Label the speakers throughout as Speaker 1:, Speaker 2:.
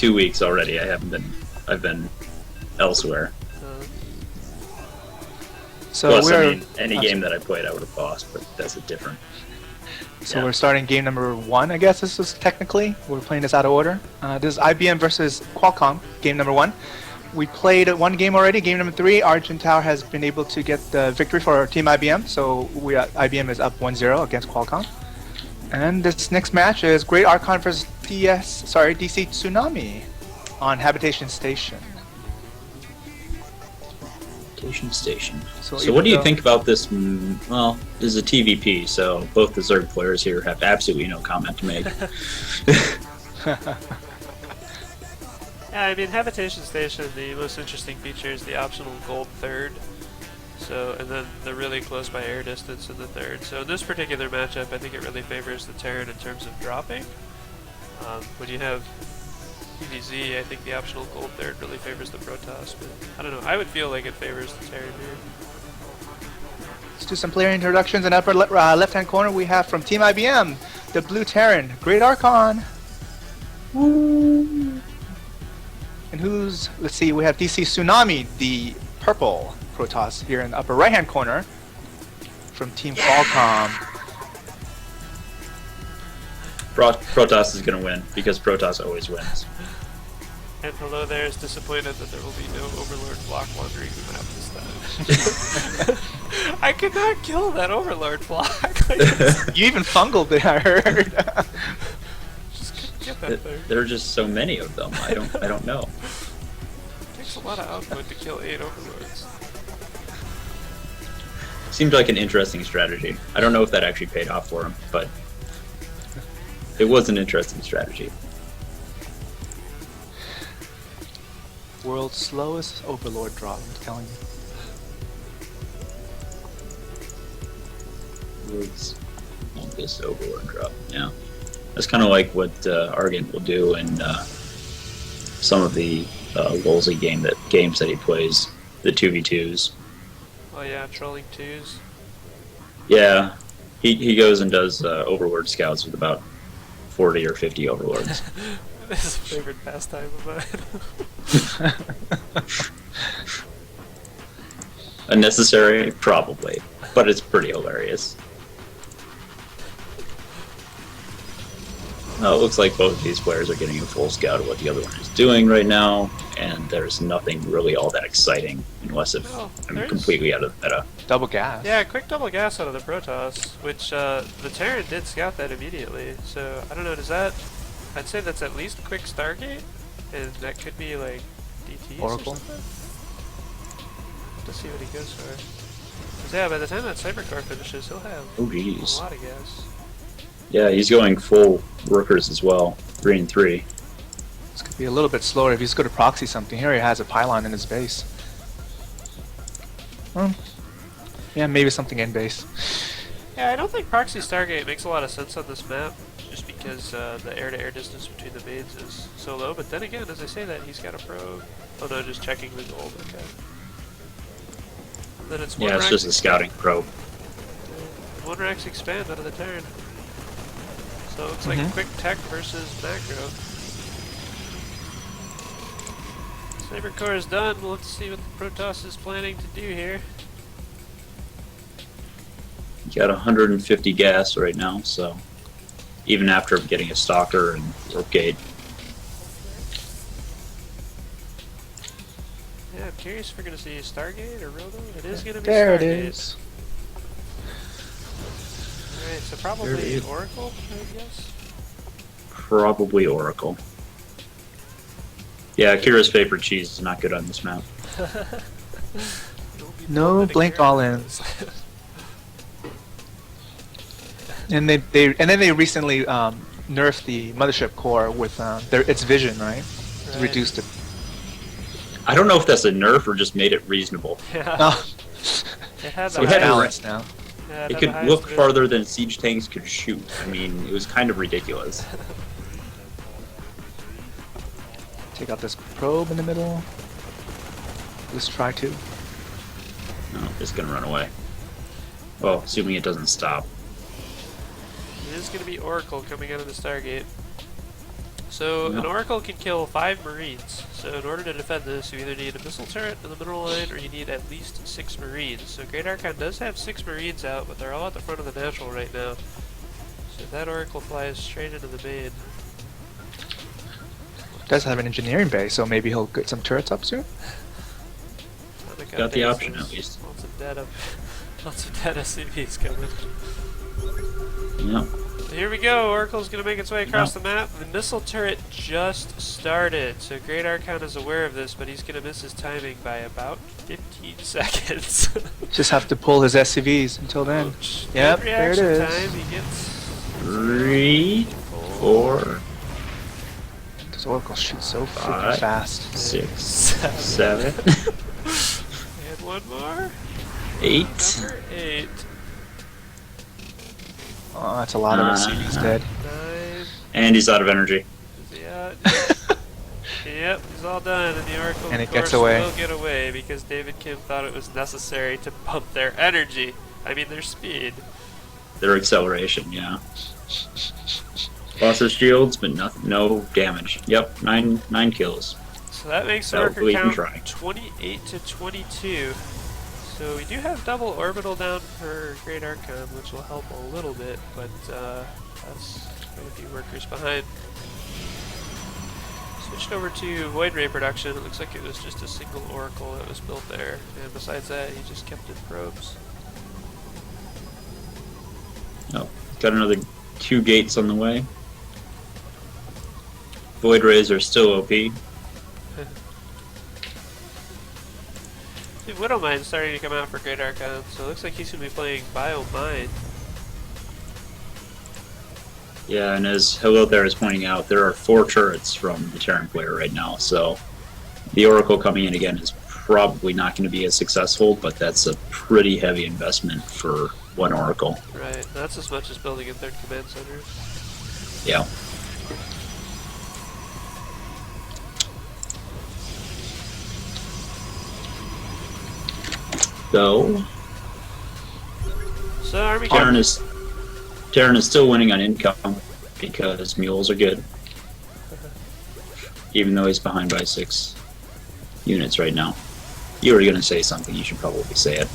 Speaker 1: 2 weeks already. I haven't been. I've been elsewhere.
Speaker 2: So
Speaker 1: Plus,
Speaker 2: we're
Speaker 1: I mean, any game that I played, I would have lost, but that's a different.
Speaker 2: So
Speaker 1: Yeah.
Speaker 2: we're starting game number 1, I guess this is technically. We're playing this out of order. This is IBM versus Qualcomm, game number 1. We played one game already, game number 3. Argentower has been able to get the victory for Team IBM, so IBM is up 1-0 against Qualcomm. And this next match is GreatArchon versus DCTsunami on Habitation Station.
Speaker 1: Station. So
Speaker 2: even
Speaker 1: what do you
Speaker 2: though-
Speaker 1: think about this? Well, this is a TVP, so both the Zerg players here have absolutely no comment to make.
Speaker 3: Yeah, I mean, Habitation Station, the most interesting feature is the optional gold third. So, and then the really close by air distance in the third. So in this particular matchup, I think it really favors the Terran in terms of dropping. When you have PvZ, I think the optional gold third really favors the Protoss, but I don't know, I would feel like it favors the Terran here.
Speaker 2: Let's do some player introductions. In upper left-hand corner, we have from Team IBM, the blue Terran, GreatArchon. Woo! And let's see, we have DCTsunami, the purple Protoss here in the upper right-hand corner from Team Qualcomm.
Speaker 1: Protoss is going to win because Protoss always wins.
Speaker 3: And hello there is disappointed that there will be no Overlord block wandering the map this time. I could not kill that Overlord block.
Speaker 2: You even fungled it, I heard.
Speaker 3: Just couldn't get that thing.
Speaker 1: There are just so many of them. I don't know.
Speaker 3: It takes a lot of output to kill 8 Overlords.
Speaker 1: Seemed like an interesting strategy. I don't know if that actually paid off for him, but it was an interesting strategy.
Speaker 2: World's slowest Overlord drop, I'm telling you.
Speaker 1: World's longest Overlord drop. Yeah, that's kind of like what Argent will do in some of the Wolsey games that he plays, the 2v2s.
Speaker 3: Oh yeah, trolling 2s.
Speaker 1: Yeah, he goes and does Overlord scouts with about 40 or 50 Overlords.
Speaker 3: This is a favorite pastime of mine.
Speaker 1: Unnecessary? Probably. But it's pretty hilarious. It looks like both of these players are getting a full scout of what the other one is doing right now, and there's nothing really all that exciting unless if I'm completely out of the meta.
Speaker 2: Double gas.
Speaker 3: Yeah, quick double gas out of the Protoss, which the Terran did scout that immediately. So I don't know, does that? I'd say that's at least quick Stargate, and that could be like DTs
Speaker 2: Oracle.
Speaker 3: or something. Let's see what he goes for. 'Cause yeah, by the time that Cybercore finishes, he'll have
Speaker 1: Oh
Speaker 3: a
Speaker 1: geez.
Speaker 3: lot of gas.
Speaker 1: Yeah, he's going full workers as well. 3 and 3.
Speaker 2: This could be a little bit slower if he's going to proxy something. Here he has a pylon in his base. Yeah, maybe something in base.
Speaker 3: Yeah, I don't think Proxy Stargate makes a lot of sense on this map, just because the air-to-air distance between the mains is so low. But then again, as I say that, he's got a probe. Oh no, just checking the gold. Okay. And then it's
Speaker 1: Yeah, it's just a scouting probe.
Speaker 3: One Rex expand out of the Terran. So it looks like quick tech versus macro. Cybercore is done. We'll have to see what the Protoss is planning to do here.
Speaker 1: You got 150 gas right now, so even after getting a stalker and warp gate.
Speaker 3: Yeah, I'm curious if we're going to see a Stargate or Robo. It is going to be
Speaker 2: There
Speaker 3: Stargate.
Speaker 2: it is.
Speaker 3: Alright, so probably Oracle, I guess?
Speaker 1: Probably Oracle. Yeah, Kira's favorite cheese is not good on this map.
Speaker 2: No blink all ins. And then they recently nerfed the mothership core with its vision, right?
Speaker 3: Right.
Speaker 2: Reduced it.
Speaker 1: I don't know if that's a nerf or just made it reasonable.
Speaker 3: Yeah.
Speaker 2: Oh.
Speaker 3: It had
Speaker 1: So
Speaker 3: the
Speaker 1: it had
Speaker 3: highest,
Speaker 2: balance now.
Speaker 3: yeah,
Speaker 1: It
Speaker 3: had
Speaker 1: could
Speaker 3: the
Speaker 1: look
Speaker 3: highest
Speaker 1: farther than siege tanks could shoot. I mean, it was kind of ridiculous.
Speaker 2: Take out this probe in the middle. Let's try to.
Speaker 1: No, it's gonna run away. Well, assuming it doesn't stop.
Speaker 3: It is going to be Oracle coming out of the Stargate. So an
Speaker 1: Yep.
Speaker 3: Oracle can kill 5 Marines. So in order to defend this, you either need a missile turret in the middle line, or you need at least 6 Marines. So GreatArchon does have 6 Marines out, but they're all at the front of the natural right now. So if that Oracle flies straight into the main.
Speaker 2: Does have an engineering bay, so maybe he'll get some turrets up soon.
Speaker 1: Got the option at least.
Speaker 3: Lots of dead SCVs coming.
Speaker 1: Yep.
Speaker 3: Here we go, Oracle's gonna make its way across the map. The missile turret just started, so GreatArchon is aware of this, but he's gonna miss his timing by about 15 seconds.
Speaker 2: Just have to pull his SCVs until then.
Speaker 3: Oops.
Speaker 2: Yep,
Speaker 3: Good
Speaker 2: there it
Speaker 3: reaction
Speaker 2: is.
Speaker 3: time, he gets
Speaker 1: 3, 4,
Speaker 2: This Oracle shoots so freaking
Speaker 1: 5,
Speaker 2: fast.
Speaker 1: 6, 7,
Speaker 3: and one more.
Speaker 1: 8.
Speaker 3: Number 8.
Speaker 2: Oh, that's a lot of SCVs dead.
Speaker 3: 9.
Speaker 1: And he's out of energy.
Speaker 3: Is he out? Yep, he's all done, and the Oracle
Speaker 2: And
Speaker 3: of
Speaker 2: it gets
Speaker 3: course,
Speaker 2: away.
Speaker 3: will get away because David Kim thought it was necessary to bump their energy. I mean their speed.
Speaker 1: Their acceleration, yeah. Lost his shields, but no damage. Yep, 9 kills.
Speaker 3: So that makes the
Speaker 1: That'll
Speaker 3: worker
Speaker 1: we can
Speaker 3: count
Speaker 1: try.
Speaker 3: 28 to 22. So we do have double orbital down for GreatArchon, which will help a little bit, but that's quite a few workers behind. Switched over to Void Ray production. It looks like it was just a single Oracle that was built there, and besides that, he just kept in probes.
Speaker 1: Oh, got another 2 gates on the way. Void Rays are still OP.
Speaker 3: Dude, Widowmine's starting to come out for GreatArchon, so it looks like he's going to be playing Biomine.
Speaker 1: Yeah, and as Hello there is pointing out, there are 4 turrets from the Terran player right now, so the Oracle coming in again is probably not going to be as successful, but that's a pretty heavy investment for 1 Oracle.
Speaker 3: Right, that's as much as building a 3rd command center.
Speaker 1: Yeah. So,
Speaker 3: So Army
Speaker 1: Terran
Speaker 3: Captain,
Speaker 1: is still winning on income because mules are good. Even though he's behind by 6 units right now. You were going to say something, you should probably say it.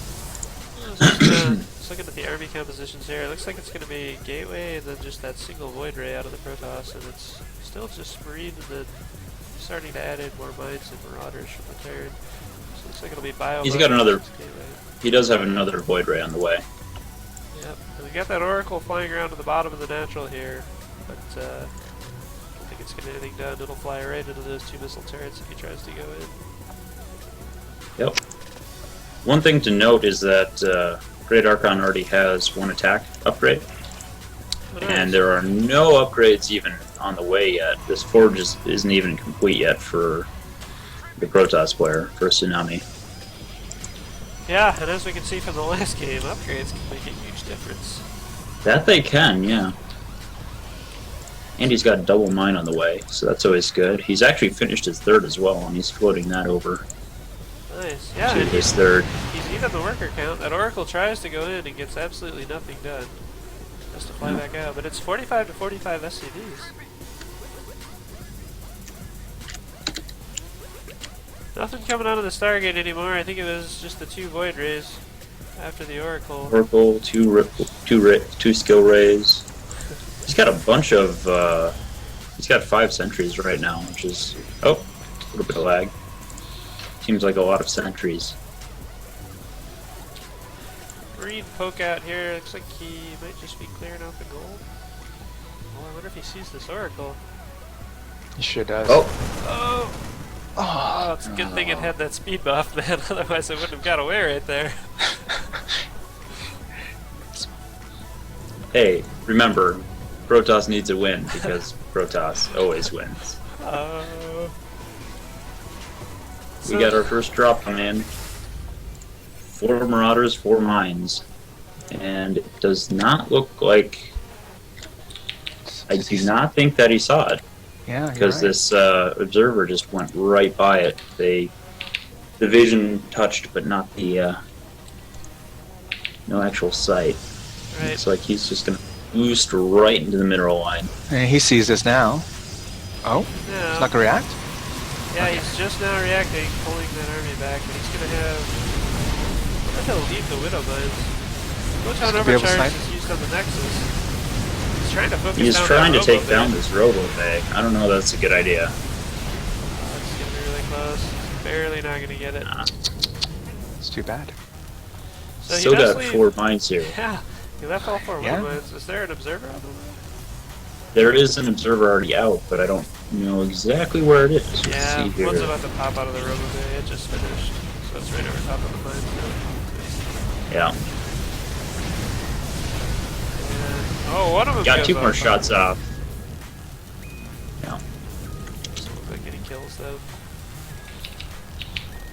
Speaker 3: just looking at the army compositions here, it looks like it's going to be Gateway and then just that single Void Ray out of the Protoss, and it's still just Marine and then starting to add in more mines and Marauders from the Terran. So it looks like it'll be Bio.
Speaker 1: He's got another.
Speaker 3: Gateway.
Speaker 1: He does have another Void Ray on the way.
Speaker 3: Yep, and we got that Oracle flying around to the bottom of the natural here, but I don't think it's going to get anything done. It'll fly right into those 2 missile turrets if he tries to go in.
Speaker 1: Yep. One thing to note is that GreatArchon already has 1 attack upgrade,
Speaker 3: Oh, nice.
Speaker 1: and there are no upgrades even on the way yet. This forge isn't even complete yet for the Protoss player, for Tsunami.
Speaker 3: Yeah, and as we can see from the last game, upgrades can make a huge difference.
Speaker 1: That they can, yeah. And he's got double mine on the way, so that's always good. He's actually finished his 3rd as well, and he's floating that over
Speaker 3: Nice. Yeah,
Speaker 1: to
Speaker 3: and
Speaker 1: his 3rd.
Speaker 3: he's even the worker count. That Oracle tries to go in and gets absolutely nothing done. Has to fly back out, but it's 45 to 45 SCVs. Nothing coming out of the Stargate anymore. I think it was just the 2 Void Rays after the Oracle.
Speaker 1: Oracle, 2 skill rays. He's got a bunch of. He's got 5 sentries right now, which is a little bit of lag. Seems like a lot of sentries.
Speaker 3: Marine poke out here. Looks like he might just be clearing out the gold. Oh, I wonder if he sees this Oracle.
Speaker 2: He sure does.
Speaker 3: Oh,
Speaker 2: Oh,
Speaker 3: it's a good thing it had that speed buff, man. Otherwise, it wouldn't have got away right there.
Speaker 1: Hey, remember, Protoss needs a win because Protoss always wins. We got our first drop coming in. 4 Marauders, 4 mines. And it does not look like... I do not think that he saw it.
Speaker 2: yeah,
Speaker 1: Because this observer just went right by it. The vision touched, but not the... no actual sight.
Speaker 3: Right.
Speaker 1: Looks like he's just going to boost right into the mineral line.
Speaker 2: And he sees this now. Oh?
Speaker 3: No.
Speaker 2: It's not gonna react?
Speaker 3: Yeah,
Speaker 2: Okay.
Speaker 3: he's just now reacting, pulling that army back, but he's gonna have... I wonder if he'll leave the Widow Mines. Photon
Speaker 2: Be able to
Speaker 3: Overcharge
Speaker 2: snipe?
Speaker 3: is used on the Nexus. He's trying to focus
Speaker 1: He's
Speaker 3: down
Speaker 1: trying to
Speaker 3: that
Speaker 1: take
Speaker 3: Robo
Speaker 1: down
Speaker 3: Bay.
Speaker 1: this Robo Bay. I don't know. That's a good idea.
Speaker 3: That's gonna be really close. He's barely not gonna get it.
Speaker 2: It's too bad.
Speaker 3: So he
Speaker 1: Still
Speaker 3: does
Speaker 1: got
Speaker 3: leave...
Speaker 1: 4 mines here.
Speaker 3: Yeah, he left all 4
Speaker 2: Yeah.
Speaker 3: Widow Mines. Is there an observer on them?
Speaker 1: There is an observer already out, but I don't know exactly where it is. Let's
Speaker 3: Yeah,
Speaker 1: see here.
Speaker 3: one's about to pop out of the Robo Bay. It just finished. So it's right over top of the mines now.
Speaker 1: Yeah.
Speaker 3: And, oh, one of them
Speaker 1: Got
Speaker 3: goes
Speaker 1: 2 more
Speaker 3: off.
Speaker 1: shots off. Yeah.
Speaker 3: Doesn't look like any kills though.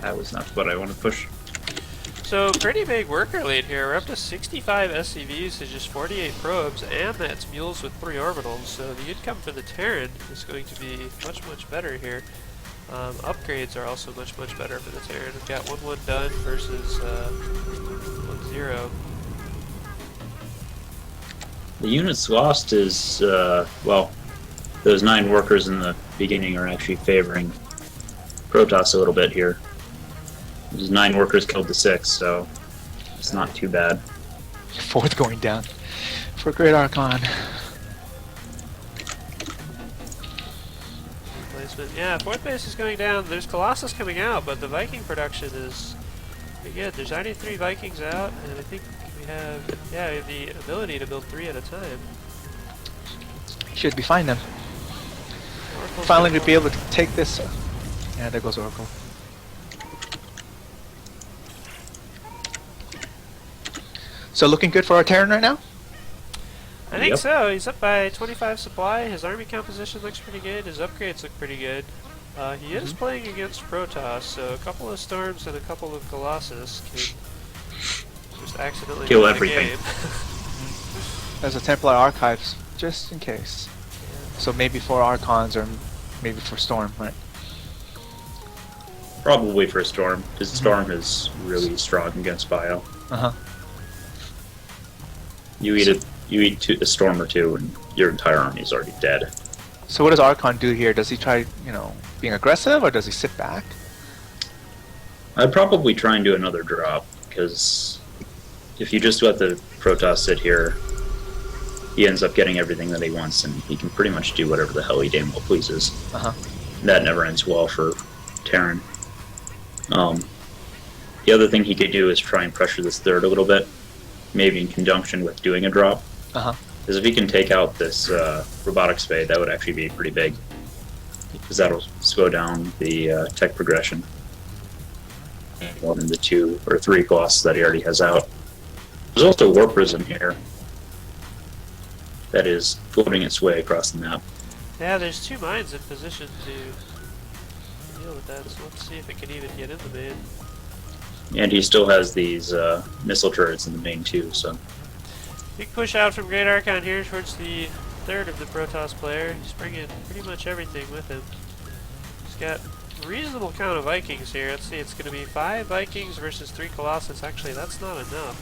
Speaker 1: That was not what I want to push.
Speaker 3: So pretty big worker lead here. We're up to 65 SCVs to just 48 probes, and that's mules with 3 orbitals. So the income for the Terran is going to be much, much better here. Upgrades are also much, much better for the Terran. We've got 1-1 done versus 1-0.
Speaker 1: The units lost is, well, those 9 workers in the beginning are actually favoring Protoss a little bit here. There's 9 workers killed to 6, so it's not too bad.
Speaker 2: 4th going down for GreatArchon.
Speaker 3: Placement. Yeah, 4th base is going down. There's Colossus coming out, but the Viking production is pretty good. There's 93 Vikings out, and I think we have, yeah, we have the ability to build 3 at a time.
Speaker 2: Should be fine then.
Speaker 3: Oracle's
Speaker 2: Finally
Speaker 3: gonna
Speaker 2: to be able to take this. Yeah, there goes Oracle. So looking good for our Terran right now?
Speaker 3: I think
Speaker 1: Yep.
Speaker 3: so. He's up by 25 supply. His army composition looks pretty good. His upgrades look pretty good. He is playing against Protoss, so a couple of Storms and a couple of Colossus can just accidentally
Speaker 1: Kill
Speaker 3: win the
Speaker 1: everything.
Speaker 3: game.
Speaker 2: There's a Templar Archives, just in case. So maybe for Archons or maybe for Storm, right?
Speaker 1: Probably for a Storm, because Storm is really strong against Bio.
Speaker 2: Uh-huh.
Speaker 1: You eat a Storm or 2, and your entire army is already dead.
Speaker 2: So what does Archon do here? Does he try, being aggressive, or does he sit back?
Speaker 1: I'd probably try and do another drop, because if you just let the Protoss sit here, he ends up getting everything that he wants, and he can pretty much do whatever the hell he damn well pleases.
Speaker 2: Uh-huh.
Speaker 1: That never ends well for Terran. The other thing he could do is try and pressure this 3rd a little bit, maybe in conjunction with doing a drop.
Speaker 2: Uh-huh.
Speaker 1: Because if he can take out this robotics bay, that would actually be pretty big. Because that'll slow down the tech progression more than the 2 or 3 Colossus that he already has out. There's also a Warp Prism here that is floating its way across the map.
Speaker 3: Yeah, there's 2 mines in position to deal with that, so let's see if it can even get in the main.
Speaker 1: And he still has these missile turrets in the main too, so...
Speaker 3: Big push out from GreatArchon here towards the 3rd of the Protoss player. He's bringing pretty much everything with him. He's got a reasonable count of Vikings here. Let's see, it's going to be 5 Vikings versus 3 Colossus. Actually, that's not enough.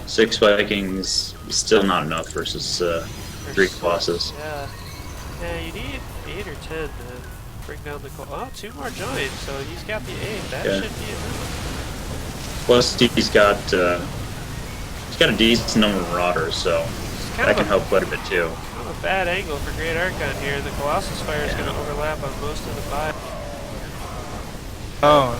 Speaker 1: 6 Vikings, still not enough versus 3 Colossus.
Speaker 3: Yeah. Yeah, you need 8 or 10 to bring down the... Oh, 2 more joined, so he's got the 8. That
Speaker 1: Yeah.
Speaker 3: should be enough.
Speaker 1: Plus, he's got a decent number of Marauders, so
Speaker 3: It's kind
Speaker 1: that
Speaker 3: of
Speaker 1: can
Speaker 3: a,
Speaker 1: help quite a bit too.
Speaker 3: kind of a bad angle for GreatArchon here. The Colossus fire is going to overlap on most of the fight.
Speaker 2: Oh,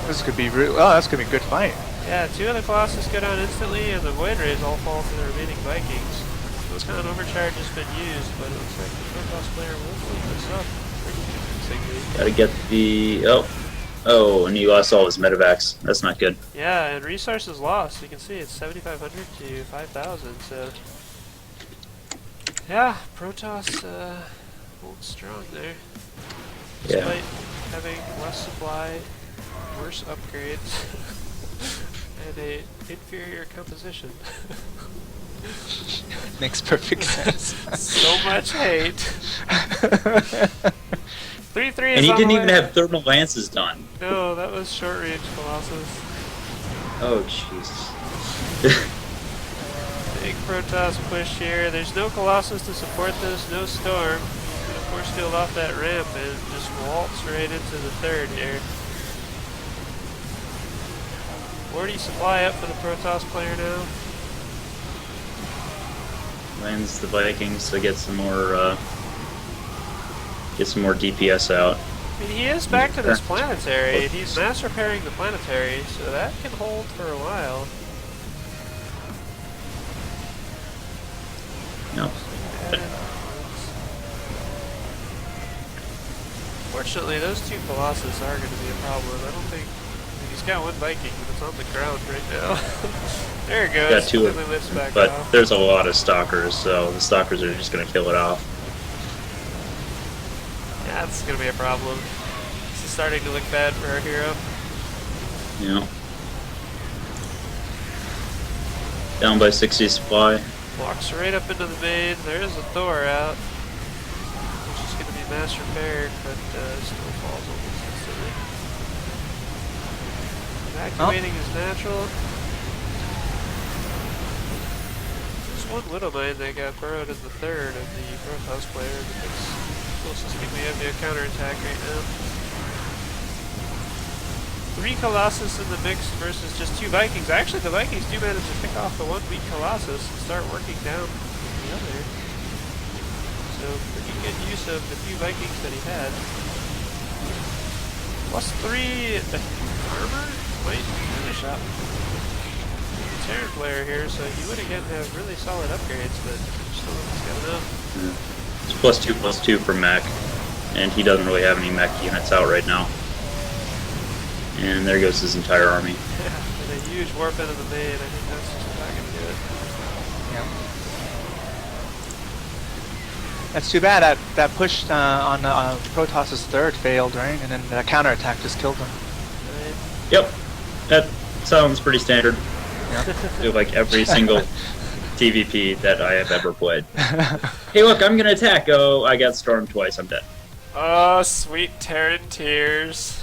Speaker 2: this could be that's gonna be a good fight.
Speaker 3: Yeah, 2 of the Colossus go down instantly, and the Void Rays all fall to the remaining Vikings. Photon Overcharge has been used, but it looks like the Protoss player will keep this up pretty convincingly.
Speaker 1: Gotta get the... Oh, and he lost all his medevacs. That's not good.
Speaker 3: Yeah, and resources lost. You can see it's 7,500 to 5,000, so... Yeah, Protoss holds strong there.
Speaker 1: Yeah.
Speaker 3: Despite having less supply, worse upgrades, and a inferior composition.
Speaker 2: Makes perfect sense.
Speaker 3: So much hate. 3-3 is
Speaker 1: And he
Speaker 3: on
Speaker 1: didn't
Speaker 3: the
Speaker 1: even
Speaker 3: way.
Speaker 1: have thermal lances done.
Speaker 3: No, that was short range Colossus.
Speaker 1: Oh, Jesus.
Speaker 3: Big Protoss push here. There's no Colossus to support this, no Storm. Gonna force field off that ramp and just waltz right into the third here. 40 supply up for the Protoss player now.
Speaker 1: Lands the Vikings to get some more DPS out.
Speaker 3: I mean, he is back to this planetary, and he's mass repairing the planetary, so that can hold for a while.
Speaker 1: Yep.
Speaker 3: Fortunately, those two Colossus are going to be a problem. I don't think... I mean, he's got one Viking, but it's on the ground right now. There it goes.
Speaker 1: Got two of
Speaker 3: Finally lifts back
Speaker 1: but
Speaker 3: off.
Speaker 1: there's a lot of stalkers, so the stalkers are just going to kill it off.
Speaker 3: Yeah, that's going to be a problem. This is starting to look bad for our hero.
Speaker 1: Yeah. Down by 60 supply.
Speaker 3: Walks right up into the main. There is a Thor out. Which is going to be mass repaired, but still falls almost instantly. Evacuating his natural. There's one Widowmine that got burrowed in the third of the Protoss player, but it's closest thing we have to a counterattack right now. 3 Colossus in the mix versus just 2 Vikings. Actually, the Vikings do manage to pick off the one weak Colossus and start working down the other. So, pretty good use of the few Vikings that he had. Plus 3 armor might finish up the Terran player here, so he would again have really solid upgrades, but still not got enough.
Speaker 1: It's +2/+2 for mech, and he doesn't really have any mech units out right now. And there goes his entire army.
Speaker 3: Yeah, and a huge warp into the main. I think that's just not going to do it.
Speaker 2: Yeah. That's too bad. That push on Protoss' third failed, right? And then the counterattack just killed him.
Speaker 3: Right.
Speaker 1: Yep, that sounds pretty standard.
Speaker 2: Yeah.
Speaker 1: To like every single TVP that I have ever played. Hey, look, I'm gonna attack. Oh, I got stormed twice. I'm dead.
Speaker 3: Oh, sweet Terran tears.